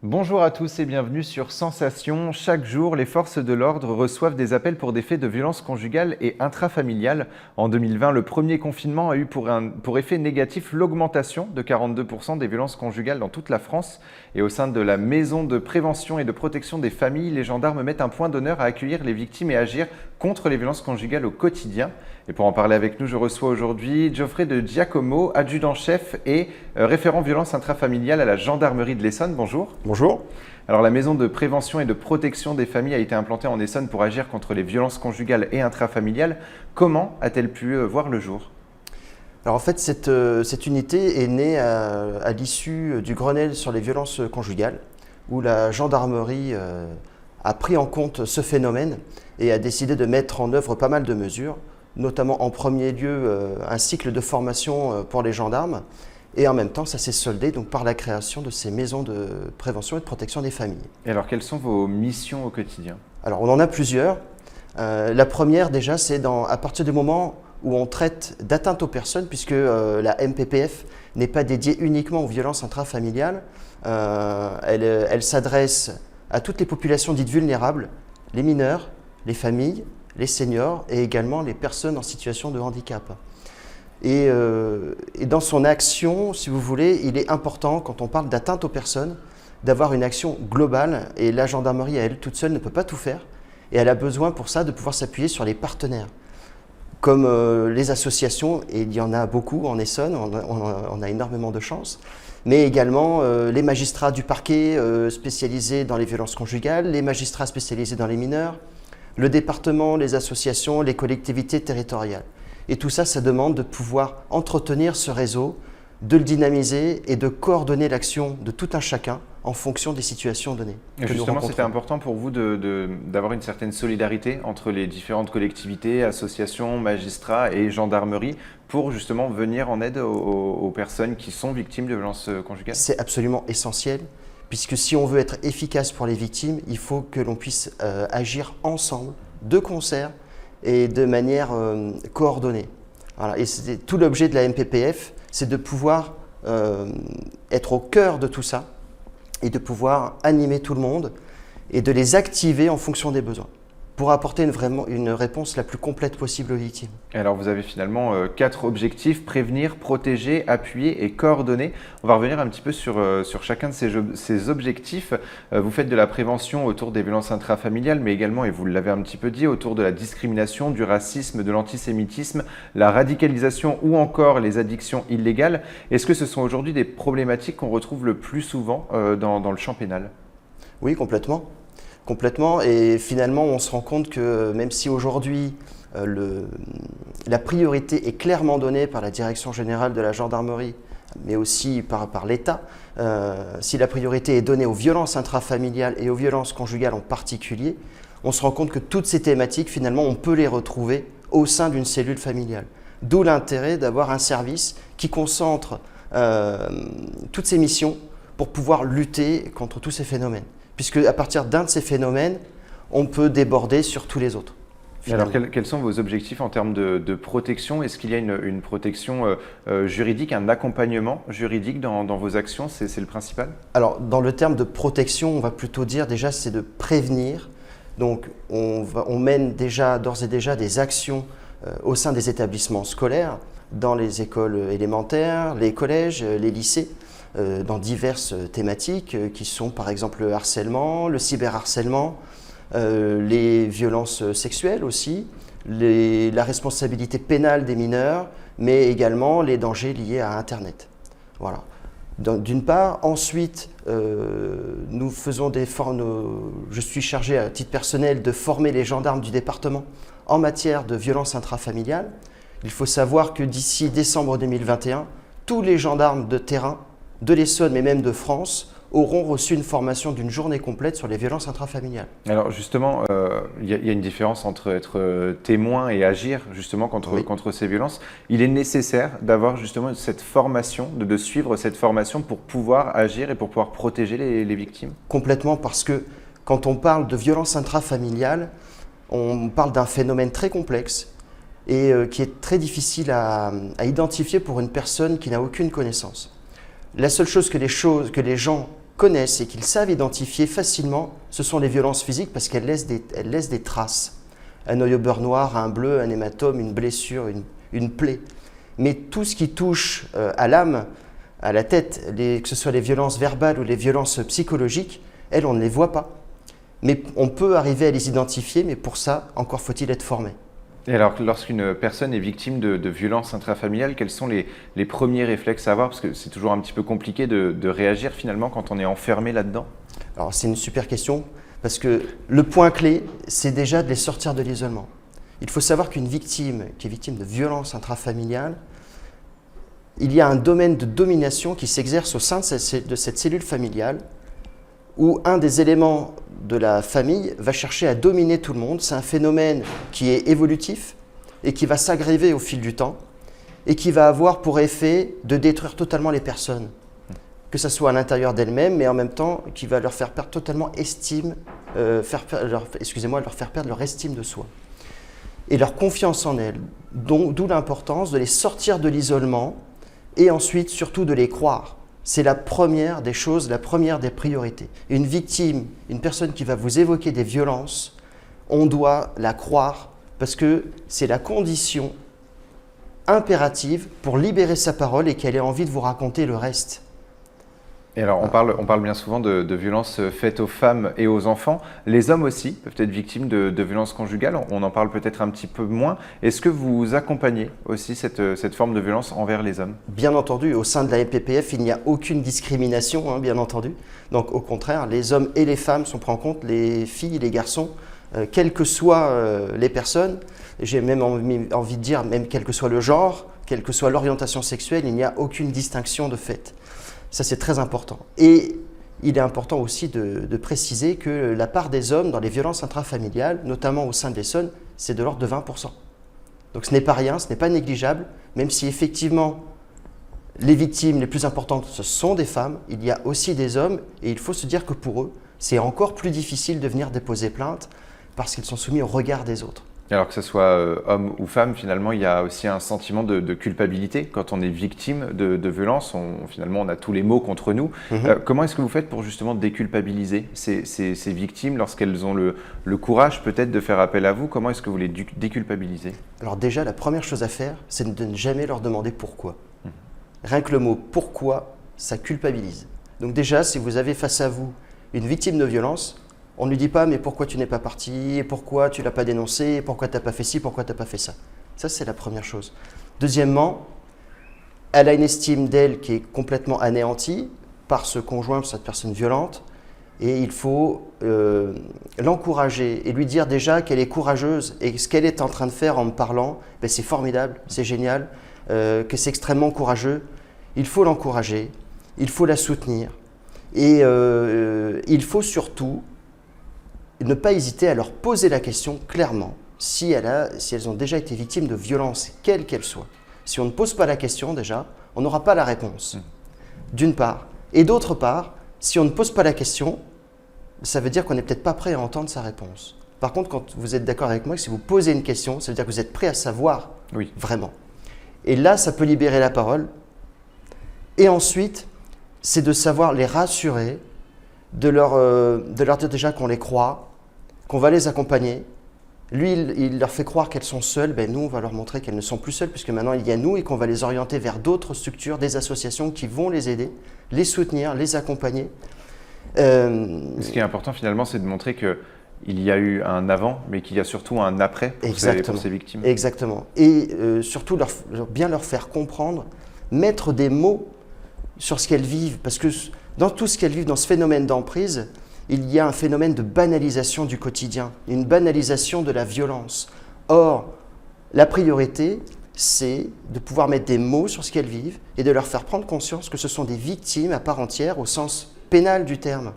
Bonjour à tous et bienvenue sur Sensation. Chaque jour, les forces de l'ordre reçoivent des appels pour des faits de violence conjugale et intrafamiliale. En 2020, le premier confinement a eu pour effet négatif l'augmentation de 42% des violences conjugales dans toute la France. Et au sein de la Maison de prévention et de protection des familles, les gendarmes mettent un point d'honneur à accueillir les victimes et agir contre les violences conjugales au quotidien. Et pour en parler avec nous, je reçois aujourd'hui Geoffrey de Giacomo, adjudant-chef et référent violence intrafamiliale à la gendarmerie de l'Essonne. Bonjour. Bonjour. Alors la maison de prévention et de protection des familles a été implantée en Essonne pour agir contre les violences conjugales et intrafamiliales. Comment a-t-elle pu voir le jour ? Alors en fait, cette unité est née à l'issue du Grenelle sur les violences conjugales, où la gendarmerie a pris en compte ce phénomène et a décidé de mettre en œuvre pas mal de mesures, notamment en premier lieu un cycle de formation pour les gendarmes. Et en même temps, ça s'est soldé donc, par la création de ces maisons de prévention et de protection des familles. Et alors, quelles sont vos missions au quotidien ? Alors, on en a plusieurs. La première, déjà, c'est à partir du moment où on traite d'atteinte aux personnes, puisque la MPPF n'est pas dédiée uniquement aux violences intrafamiliales. Elle s'adresse à toutes les populations dites vulnérables, les mineurs, les familles, les seniors et également les personnes en situation de handicap. Et dans son action, si vous voulez, il est important, quand on parle d'atteinte aux personnes, d'avoir une action globale. Et la gendarmerie, à elle toute seule, ne peut pas tout faire. Et elle a besoin pour ça de pouvoir s'appuyer sur les partenaires, comme les associations, et il y en a beaucoup en Essonne, on a énormément de chance, mais également les magistrats du parquet spécialisés dans les violences conjugales, les magistrats spécialisés dans les mineurs, le département, les associations, les collectivités territoriales. Et tout ça, ça demande de pouvoir entretenir ce réseau, de le dynamiser et de coordonner l'action de tout un chacun en fonction des situations données. Et justement, c'était important pour vous d'avoir une certaine solidarité entre les différentes collectivités, associations, magistrats et gendarmerie pour justement venir en aide aux personnes qui sont victimes de violences conjugales ? C'est absolument essentiel, puisque si on veut être efficace pour les victimes, il faut que l'on puisse agir ensemble, de concert, et de manière coordonnée. Voilà. Et c'est tout l'objet de la MPPF, c'est de pouvoir être au cœur de tout ça et de pouvoir animer tout le monde et de les activer en fonction des besoins pour apporter une réponse la plus complète possible aux victimes. Et alors vous avez finalement 4 objectifs: prévenir, protéger, appuyer et coordonner. On va revenir un petit peu sur chacun de ces objectifs. Vous faites de la prévention autour des violences intrafamiliales, mais également, et vous l'avez un petit peu dit, autour de la discrimination, du racisme, de l'antisémitisme, la radicalisation ou encore les addictions illégales. Est-ce que ce sont aujourd'hui des problématiques qu'on retrouve le plus souvent dans le champ pénal ? Oui, complètement. Complètement, et finalement on se rend compte que même si aujourd'hui la priorité est clairement donnée par la Direction générale de la gendarmerie, mais aussi par l'État, si la priorité est donnée aux violences intrafamiliales et aux violences conjugales en particulier, on se rend compte que toutes ces thématiques, finalement, on peut les retrouver au sein d'une cellule familiale. D'où l'intérêt d'avoir un service qui concentre toutes ces missions pour pouvoir lutter contre tous ces phénomènes. Puisque à partir d'un de ces phénomènes, on peut déborder sur tous les autres. Alors, quels sont vos objectifs en termes de protection ? Est-ce qu'il y a une protection juridique, un accompagnement juridique dans vos actions ? C'est le principal ? Alors, dans le terme de protection, on va plutôt dire déjà c'est de prévenir. Donc, on mène d'ores et déjà des actions au sein des établissements scolaires, dans les écoles élémentaires, les collèges, les lycées, dans diverses thématiques qui sont par exemple le harcèlement, le cyberharcèlement, les violences sexuelles aussi, la responsabilité pénale des mineurs, mais également les dangers liés à Internet. Voilà. D'une part, ensuite, nous faisons je suis chargé à titre personnel de former les gendarmes du département en matière de violences intrafamiliales. Il faut savoir que d'ici décembre 2021, tous les gendarmes de terrain de l'Essonne, mais même de France, auront reçu une formation d'une journée complète sur les violences intrafamiliales. Alors justement, y a une différence entre être témoin et agir justement contre ces violences. Il est nécessaire d'avoir justement cette formation, de suivre cette formation pour pouvoir agir et pour pouvoir protéger les victimes ? Complètement, parce que quand on parle de violences intrafamiliales, on parle d'un phénomène très complexe et qui est très difficile à identifier pour une personne qui n'a aucune connaissance. La seule chose que les gens connaissent et qu'ils savent identifier facilement, ce sont les violences physiques parce qu'elles laissent des traces. Un œil au beurre noir, un bleu, un hématome, une blessure, une plaie. Mais tout ce qui touche à l'âme, à la tête, que ce soit les violences verbales ou les violences psychologiques, elles, on ne les voit pas. Mais on peut arriver à les identifier, mais pour ça, encore faut-il être formé. Et alors, lorsqu'une personne est victime de violences intrafamiliales, quels sont les premiers réflexes à avoir? Parce que c'est toujours un petit peu compliqué de réagir finalement quand on est enfermé là-dedans. Alors c'est une super question, parce que le point clé, c'est déjà de les sortir de l'isolement. Il faut savoir qu'une victime qui est victime de violences intrafamiliales, il y a un domaine de domination qui s'exerce au sein de cette cellule familiale, où un des éléments de la famille va chercher à dominer tout le monde. C'est un phénomène qui est évolutif et qui va s'aggraver au fil du temps et qui va avoir pour effet de détruire totalement les personnes, que ce soit à l'intérieur d'elles-mêmes, mais en même temps qui va leur faire perdre totalement leur faire perdre leur estime de soi et leur confiance en elles. D'où l'importance de les sortir de l'isolement et ensuite surtout de les croire. C'est la première des choses, la première des priorités. Une victime, une personne qui va vous évoquer des violences, on doit la croire parce que c'est la condition impérative pour libérer sa parole et qu'elle ait envie de vous raconter le reste. Et alors, on parle bien souvent de violences faites aux femmes et aux enfants. Les hommes aussi peuvent être victimes de violences conjugales. On en parle peut-être un petit peu moins. Est-ce que vous accompagnez aussi cette forme de violence envers les hommes? Bien entendu, au sein de la MPPF, il n'y a aucune discrimination, bien entendu. Donc au contraire, les hommes et les femmes sont pris en compte, les filles et les garçons, quelles que soient les personnes. J'ai même envie de dire, même quel que soit le genre, quelle que soit l'orientation sexuelle, il n'y a aucune distinction de fait. Ça, c'est très important. Et il est important aussi de préciser que la part des hommes dans les violences intrafamiliales, notamment au sein de l'Essonne, c'est de l'ordre de 20%. Donc ce n'est pas rien, ce n'est pas négligeable, même si effectivement les victimes les plus importantes, ce sont des femmes, il y a aussi des hommes, et il faut se dire que pour eux, c'est encore plus difficile de venir déposer plainte parce qu'ils sont soumis au regard des autres. Alors que ce soit homme ou femme, finalement, il y a aussi un sentiment de culpabilité. Quand on est victime de violence, finalement, on a tous les maux contre nous. Comment est-ce que vous faites pour justement déculpabiliser ces victimes lorsqu'elles ont le courage peut-être de faire appel à vous? Comment est-ce que vous les déculpabilisez? Alors déjà, la première chose à faire, c'est de ne jamais leur demander pourquoi. Rien que le mot « pourquoi », ça culpabilise. Donc déjà, si vous avez face à vous une victime de violence, on ne lui dit pas « mais pourquoi tu n'es pas parti, pourquoi tu ne l'as pas dénoncé, pourquoi tu n'as pas fait ci, pourquoi tu n'as pas fait ça ». Ça, c'est la première chose. Deuxièmement, elle a une estime d'elle qui est complètement anéantie par ce conjoint, par cette personne violente, et il faut l'encourager et lui dire déjà qu'elle est courageuse et ce qu'elle est en train de faire en me parlant, ben c'est formidable, c'est génial, que c'est extrêmement courageux. Il faut l'encourager, il faut la soutenir et il faut surtout ne pas hésiter à leur poser la question clairement si elles ont déjà été victimes de violences, quelles qu'elles soient. Si on ne pose pas la question déjà, on n'aura pas la réponse, d'une part. Et d'autre part, si on ne pose pas la question, ça veut dire qu'on n'est peut-être pas prêt à entendre sa réponse. Par contre, quand vous êtes d'accord avec moi, si vous posez une question, ça veut dire que vous êtes prêt à savoir vraiment. Et là, ça peut libérer la parole. Et ensuite, c'est de savoir les rassurer, de leur dire déjà qu'on les croit, qu'on va les accompagner. Lui, il leur fait croire qu'elles sont seules. Ben, nous, on va leur montrer qu'elles ne sont plus seules, puisque maintenant, il y a nous et qu'on va les orienter vers d'autres structures, des associations qui vont les aider, les soutenir, les accompagner. Ce qui est important, finalement, c'est de montrer qu'il y a eu un avant, mais qu'il y a surtout un après pour ces victimes. Exactement. Et surtout, bien leur faire comprendre, mettre des mots sur ce qu'elles vivent, parce que dans tout ce qu'elles vivent, dans ce phénomène d'emprise, il y a un phénomène de banalisation du quotidien, une banalisation de la violence. Or, la priorité, c'est de pouvoir mettre des mots sur ce qu'elles vivent et de leur faire prendre conscience que ce sont des victimes à part entière au sens pénal du terme.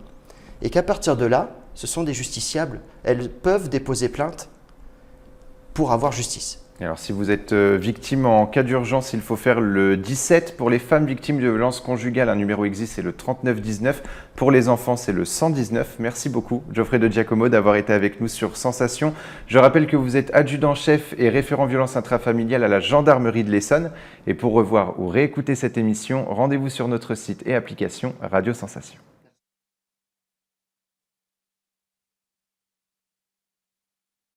Et qu'à partir de là, ce sont des justiciables. Elles peuvent déposer plainte pour avoir justice. Alors, si vous êtes victime en cas d'urgence, il faut faire le 17. Pour les femmes victimes de violences conjugales, un numéro existe, c'est le 3919. Pour les enfants, c'est le 119. Merci beaucoup, Geoffrey de Giacomo, d'avoir été avec nous sur Sensation. Je rappelle que vous êtes adjudant-chef et référent violence intrafamiliale à la gendarmerie de l'Essonne. Et pour revoir ou réécouter cette émission, rendez-vous sur notre site et application Radio Sensation.